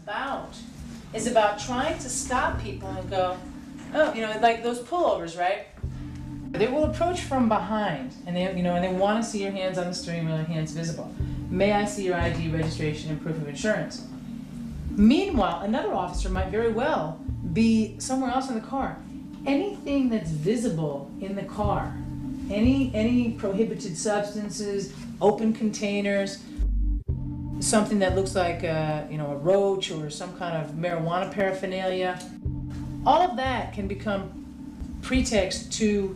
about is about trying to stop people and go, oh, you know, like those pullovers, right? They will approach from behind, and they want to see your hands on the steering wheel and hands visible. May I see your ID, registration, and proof of insurance? Meanwhile, another officer might very well be somewhere else in the car. Anything that's visible in the car, any prohibited substances, open containers, something that looks like a roach or some kind of marijuana paraphernalia, all of that can become pretext to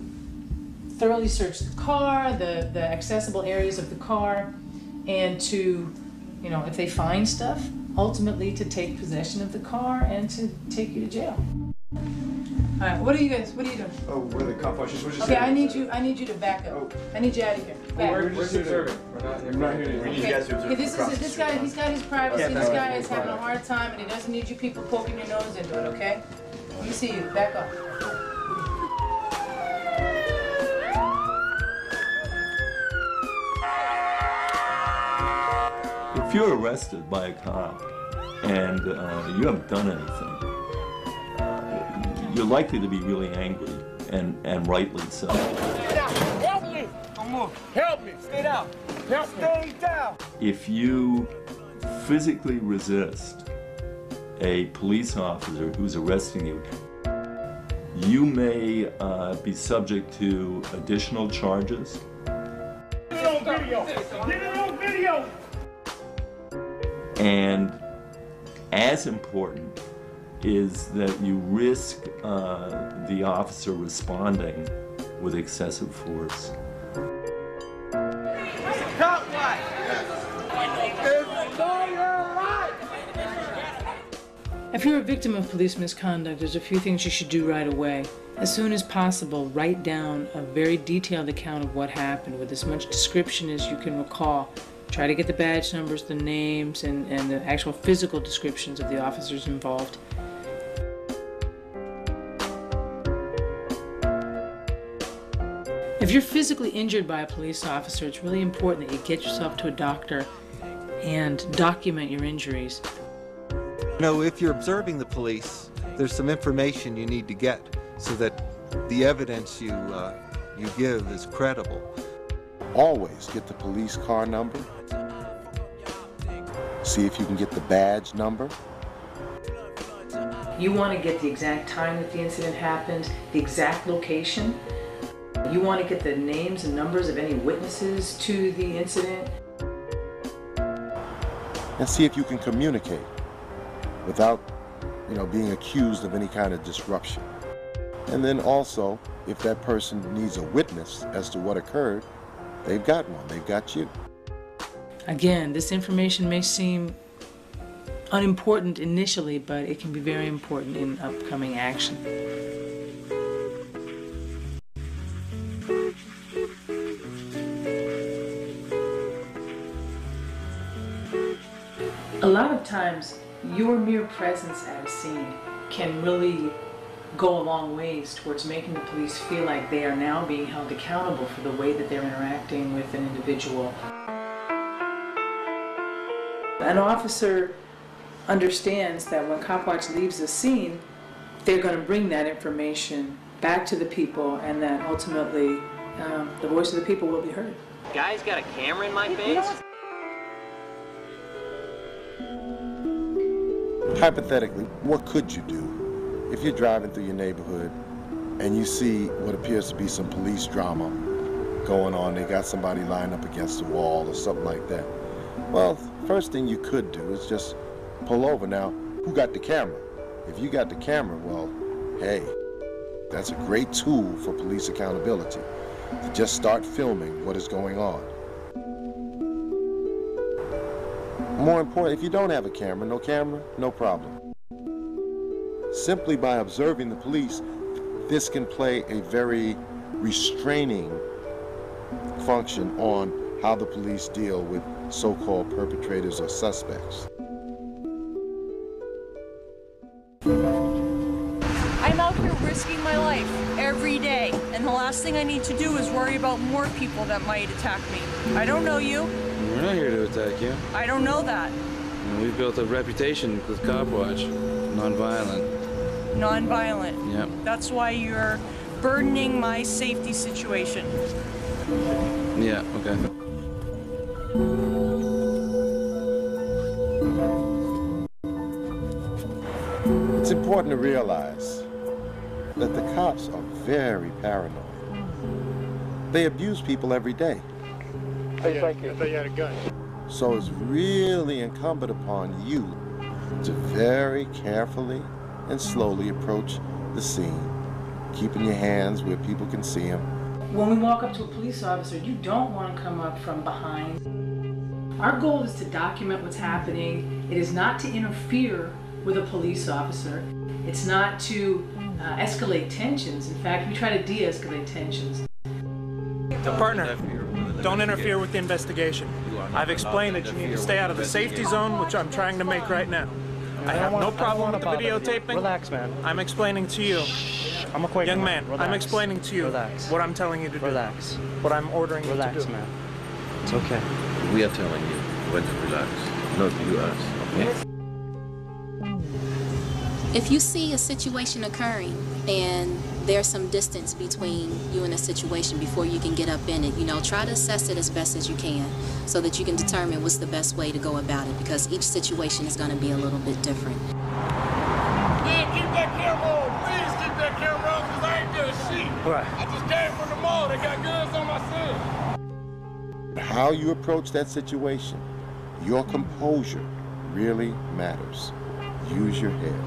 thoroughly search the car, the accessible areas of the car, and to, if they find stuff, ultimately to take possession of the car and to take you to jail. All right, what are you doing? Oh, we're the Copwatch. Okay, I need you to back up. Oh. I need you out of here. Back. We're just observing. We're not here to. We need you guys to observe. Okay, this guy, he's got his privacy. This guy is having a hard time, and he doesn't need you people poking your nose into it. Okay? Let me see you. Back up. If you're arrested by a cop and you haven't done anything, you're likely to be really angry, and rightly so. Help me! Help me! Stay down! Stay down! If you physically resist a police officer who's arresting you, you may be subject to additional charges. Get it on video! Get it on video! And as important is that you risk the officer responding with excessive force. If you're a victim of police misconduct, there's a few things you should do right away. As soon as possible, write down a very detailed account of what happened with as much description as you can recall. Try to get the badge numbers, the names, and the actual physical descriptions of the officers involved. If you're physically injured by a police officer, it's really important that you get yourself to a doctor and document your injuries. If you're observing the police, there's some information you need to get so that the evidence you give is credible. Always get the police car number. See if you can get the badge number. You want to get the exact time that the incident happened, the exact location. You want to get the names and numbers of any witnesses to the incident. And see if you can communicate without, being accused of any kind of disruption. And then also, if that person needs a witness as to what occurred, they've got one. They've got you. Again, this information may seem unimportant initially, but it can be very important in upcoming action. A lot of times, your mere presence at a scene can really go a long ways towards making the police feel like they are now being held accountable for the way that they're interacting with an individual. An officer understands that when Copwatch leaves a scene, they're going to bring that information back to the people, and that ultimately the voice of the people will be heard. Guy's got a camera in my face? Hypothetically, what could you do if you're driving through your neighborhood and you see what appears to be some police drama going on? They got somebody lined up against the wall or something like that. Well, first thing you could do is just pull over. Now, who got the camera? If you got the camera, well, hey, that's a great tool for police accountability, to just start filming what is going on. More important, if you don't have a camera, no problem. Simply by observing the police, this can play a very restraining function on how the police deal with so-called perpetrators or suspects. I'm out here risking my life every day, and the last thing I need to do is worry about more people that might attack me. I don't know you. We're not here to attack you. I don't know that. We've built a reputation with Copwatch, non-violent. Non-violent. Yep. That's why you're burdening my safety situation. Yeah, okay. It's important to realize that the cops are very paranoid. They abuse people every day. Hey, thank you. I thought you had a gun. So it's really incumbent upon you to very carefully and slowly approach the scene, keeping your hands where people can see them. When we walk up to a police officer, you don't want to come up from behind. Our goal is to document what's happening. It is not to interfere with a police officer. It's not to escalate tensions. In fact, we try to de-escalate tensions. The partner, don't interfere with the investigation. I've explained that you need to stay out of the safety zone, which I'm trying to make right now. I have no problem with the videotaping. Relax, man. I'm explaining to you. I'm a Quaker. Young man, Relax. I'm explaining to you what I'm telling you to do. Relax. What I'm ordering you to do. Relax, man. It's okay. We are telling you when to relax, not you us, okay? If you see a situation occurring and there's some distance between you and the situation before you can get up in it, try to assess it as best as you can so that you can determine what's the best way to go about it, because each situation is going to be a little bit different. Man, keep that camera on. Please keep that camera on, because I ain't doing shit. Right. I just came from the mall. They got guns on my son. How you approach that situation, your composure really matters. Use your head.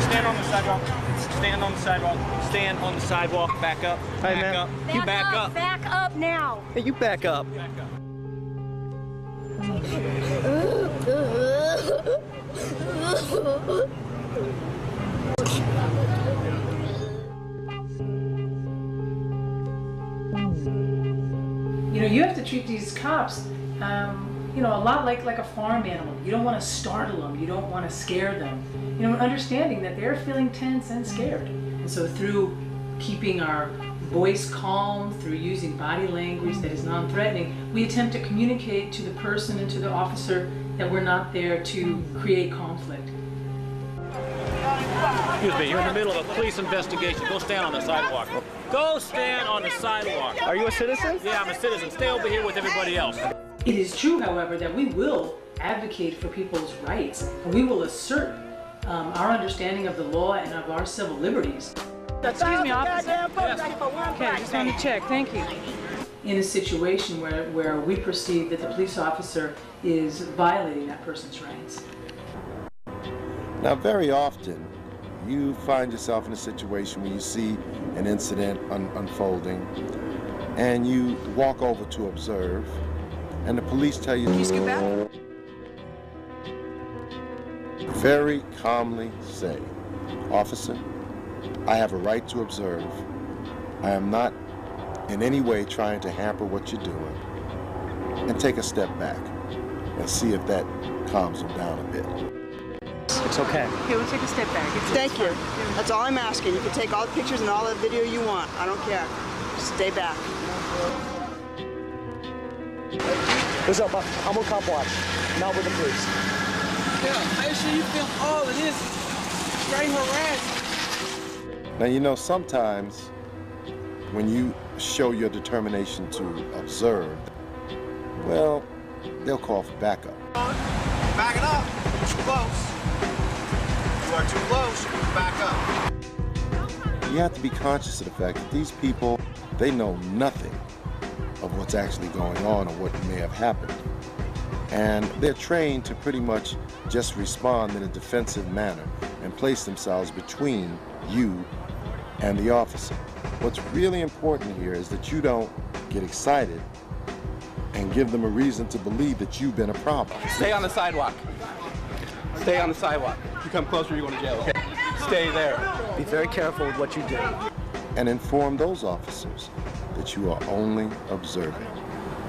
Stand on the sidewalk. Stand on the sidewalk. Stand on the sidewalk. Back up. Hey, back man. up. You back up. Back up now. Hey, you back up. Back up. You have to treat these cops, a lot like a farm animal. You don't want to startle them. You don't want to scare them. Understanding that they're feeling tense and scared. And so through keeping our voice calm, through using body language that is non-threatening, we attempt to communicate to the person and to the officer that we're not there to create conflict. Excuse me, you're in the middle of a police investigation. Go stand on the sidewalk. Go stand on the sidewalk. Are you a citizen? Yeah, I'm a citizen. Stay over here with everybody else. It is true, however, that we will advocate for people's rights, and we will assert our understanding of the law and of our civil liberties. Excuse me, officer. Okay, just wanted to check. Thank you. In a situation where we perceive that the police officer is violating that person's rights. Now, very often, you find yourself in a situation where you see an incident unfolding, and you walk over to observe, and the police tell you... Can you skip back? Very calmly say, "Officer, I have a right to observe. I am not in any way trying to hamper what you're doing." And take a step back and see if that calms them down a bit. It's okay. Okay, we'll take a step back. Thank you. That's all I'm asking. You can take all the pictures and all the video you want. I don't care. Just stay back. What's up? I'm on Copwatch, not with the police. Yeah, make sure you film all of this. Straight harassment. Now, sometimes when you show your determination to observe, well, they'll call for backup. Back it up. Too close. You are too close. Back up. You have to be conscious of the fact that these people, they know nothing of what's actually going on or what may have happened. And they're trained to pretty much just respond in a defensive manner and place themselves between you and the officer. What's really important here is that you don't get excited and give them a reason to believe that you've been a problem. Stay on the sidewalk. Stay on the sidewalk. If you come closer, you're going to jail, okay? Stay there. Be very careful with what you do. And inform those officers that you are only observing,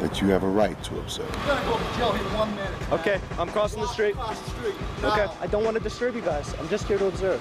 that you have a right to observe. You're going to go to jail here in 1 minute. Okay, I'm crossing the street. Cross the street. Okay, I don't want to disturb you guys. I'm just here to observe.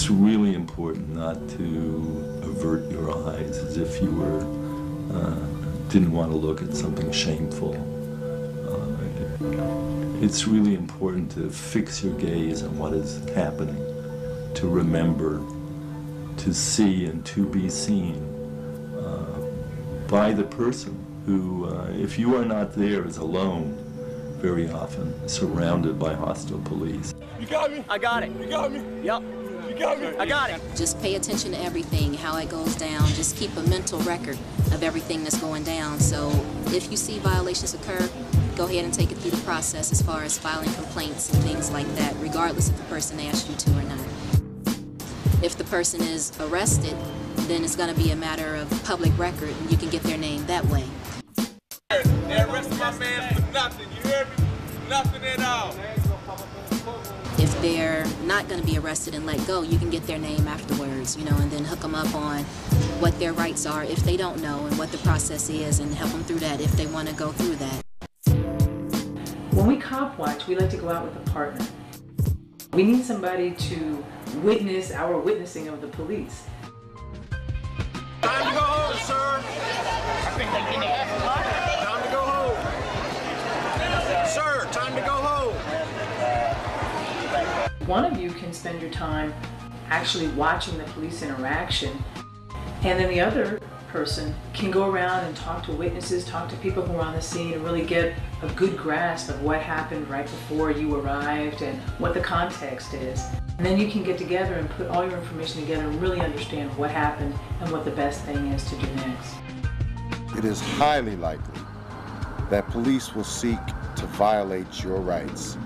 It's really important not to avert your eyes as if you were didn't want to look at something shameful. It's really important to fix your gaze on what is happening, to remember, to see and to be seen by the person who, if you are not there, is alone, very often surrounded by hostile police. You got me? I got it. You got me? Yep. You got me? I got it. Just pay attention to everything, how it goes down. Just keep a mental record of everything that's going down. So if you see violations occur, go ahead and take it through the process as far as filing complaints and things like that, regardless if the person asked you to or not. If the person is arrested, then it's going to be a matter of public record, and you can get their name that way. They arrested my man for nothing, you hear me? Nothing at all. If they're not going to be arrested and let go, you can get their name afterwards, you know, and then hook them up on what their rights are if they don't know and what the process is, and help them through that if they want to go through that. When we cop watch, we like to go out with a partner. We need somebody to witness our witnessing of the police. Time to go home, sir. Time to go home. Sir, time to go home. One of you can spend your time actually watching the police interaction, and then the other person can go around and talk to witnesses, talk to people who are on the scene, and really get a good grasp of what happened right before you arrived and what the context is. And then you can get together and put all your information together and really understand what happened and what the best thing is to do next. It is highly likely that police will seek to violate your rights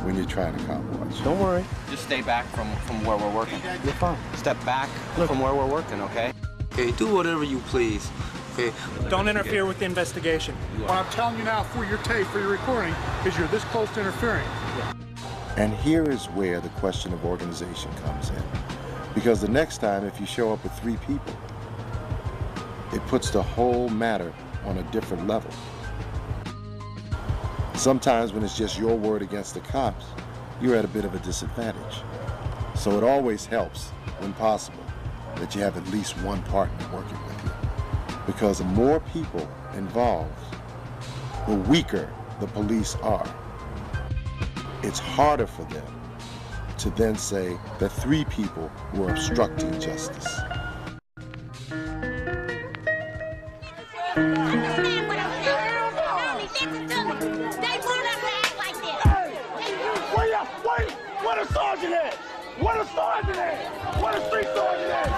when you're trying to cop watch. Don't worry. Just stay back from where we're working. You're fine. Step back from where we're working, okay? Okay, do whatever you please. Okay. Don't interfere with the investigation. What I'm telling you now for your tape, for your recording, is you're this close to interfering. And here is where the question of organization comes in. Because the next time, if you show up with 3 people, it puts the whole matter on a different level. Sometimes when it's just your word against the cops, you're at a bit of a disadvantage. So it always helps, when possible, that you have at least one partner working with you. Because the more people involved, the weaker the police are. It's harder for them to then say that 3 people were obstructing justice. Where the sergeant at? Where the sergeant at? Where the street sergeant at?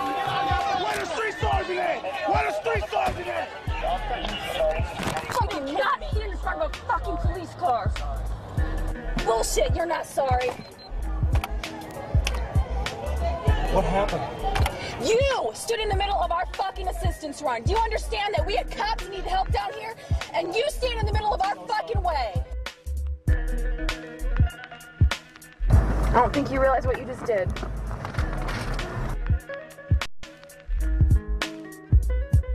Where the street sergeant at? Where the street sergeant at? Fucking not here in front of a fucking police car. Bullshit, you're not sorry. What happened? You stood in the middle of our fucking assistance run. Do you understand that we had cops who need help down here? And you stand in the middle of our fucking way. I don't think you realize what you just did.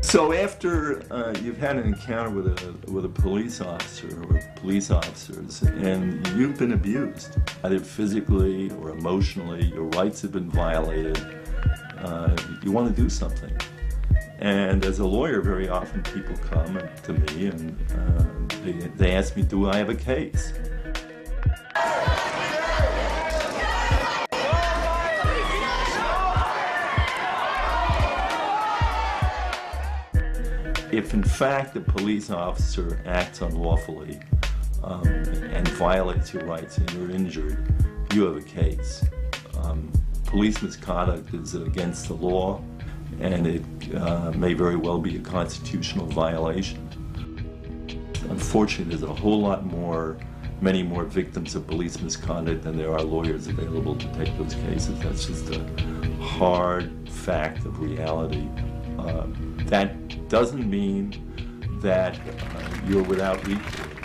So after you've had an encounter with a police officer or police officers, and you've been abused, either physically or emotionally, your rights have been violated, you want to do something. And as a lawyer, very often people come to me and they ask me, do I have a case? If in fact a police officer acts unlawfully and violates your rights and you're injured, you have a case. Police misconduct is against the law, and it may very well be a constitutional violation. Unfortunately, there's a whole lot more, many more victims of police misconduct than there are lawyers available to take those cases. That's just a hard fact of reality. That doesn't mean that you're without recourse.